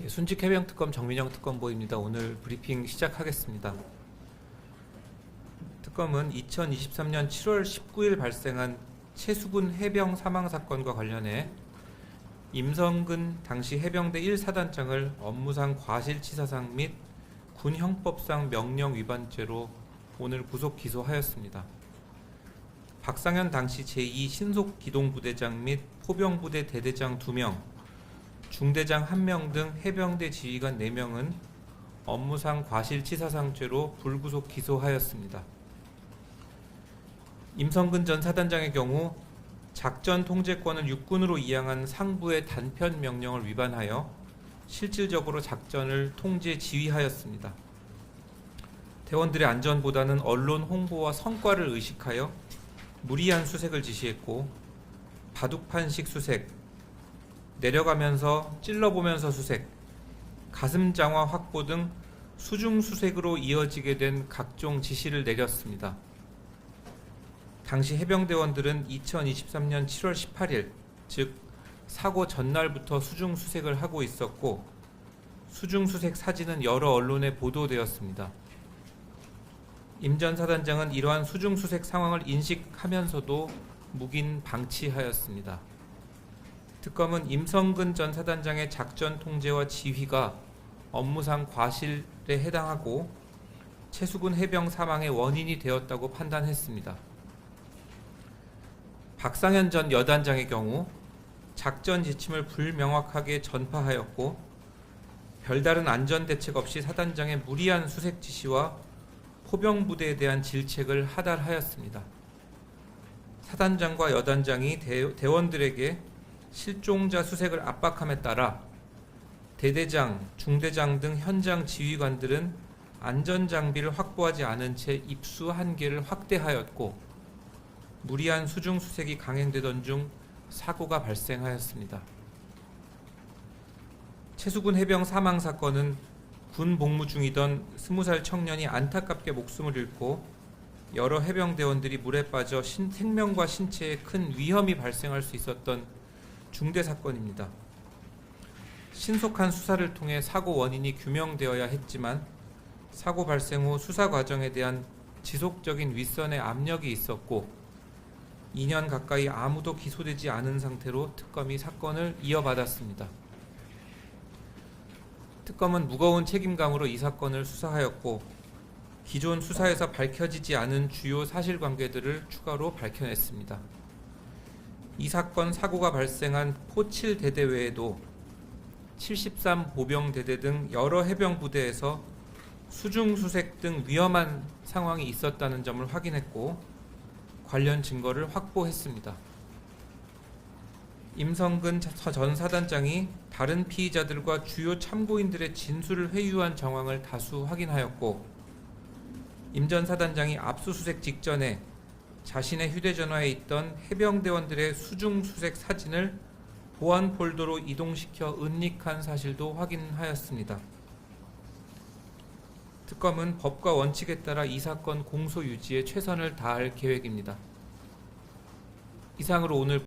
순직해병특검 정민영 특검보입니다. 오늘 브리핑 시작하겠습니다. 특검은 2023년 7월 19일 발생한 최수근 해병 사망 사건과 관련해 임성근 당시 해병대 1사단장을 업무상 과실치사상 및 군형법상 명령 위반죄로 오늘 구속 기소하였습니다. 박상현 당시 제2 신속기동부대장 및 포병부대 대대장 2명, 중대장 1명 등 해병대 지휘관 4명은 업무상 과실치사상죄로 불구속 기소하였습니다. 임성근 전 사단장의 경우 작전 통제권을 육군으로 이양한 상부의 단편 명령을 위반하여 실질적으로 작전을 통제 지휘하였습니다. 대원들의 안전보다는 언론 홍보와 성과를 의식하여 무리한 수색을 지시했고, 바둑판식 수색, 내려가면서 찔러보면서 수색, 가슴 장화 확보 등 수중 수색으로 이어지게 된 각종 지시를 내렸습니다. 당시 해병대원들은 2023년 7월 18일, 즉 사고 전날부터 수중 수색을 하고 있었고, 수중 수색 사진은 여러 언론에 보도되었습니다. 임 전 사단장은 이러한 수중 수색 상황을 인식하면서도 묵인 방치하였습니다. 특검은 임성근 전 사단장의 작전 통제와 지휘가 업무상 과실에 해당하고 최수근 해병 사망의 원인이 되었다고 판단했습니다. 박상현 전 여단장의 경우 작전 지침을 불명확하게 전파하였고, 별다른 안전 대책 없이 사단장의 무리한 수색 지시와 포병부대에 대한 질책을 하달하였습니다. 사단장과 여단장이 대원들에게 실종자 수색을 압박함에 따라 대대장, 중대장 등 현장 지휘관들은 안전장비를 확보하지 않은 채 입수 한계를 확대하였고, 무리한 수중 수색이 강행되던 중 사고가 발생하였습니다. 최수근 해병 사망 사건은 군 복무 중이던 20살 청년이 안타깝게 목숨을 잃고 여러 해병대원들이 물에 빠져 생명과 신체에 큰 위험이 발생할 수 있었던 중대 사건입니다. 신속한 수사를 통해 사고 원인이 규명되어야 했지만, 사고 발생 후 수사 과정에 대한 지속적인 윗선의 압력이 있었고 2년 가까이 아무도 기소되지 않은 상태로 특검이 사건을 이어받았습니다. 특검은 무거운 책임감으로 이 사건을 수사하였고, 기존 수사에서 밝혀지지 않은 주요 사실관계들을 추가로 밝혀냈습니다. 이 사건 사고가 발생한 포7대대 외에도 73 보병대대 등 여러 해병부대에서 수중수색 등 위험한 상황이 있었다는 점을 확인했고, 관련 증거를 확보했습니다. 임성근 전 사단장이 다른 피의자들과 주요 참고인들의 진술을 회유한 정황을 다수 확인하였고, 임 전 사단장이 압수수색 직전에 자신의 휴대전화에 있던 해병대원들의 수중수색 사진을 보안 폴더로 이동시켜 은닉한 사실도 확인하였습니다. 특검은 법과 원칙에 따라 이 사건 공소 유지에 최선을 다할 계획입니다. 이상으로 오늘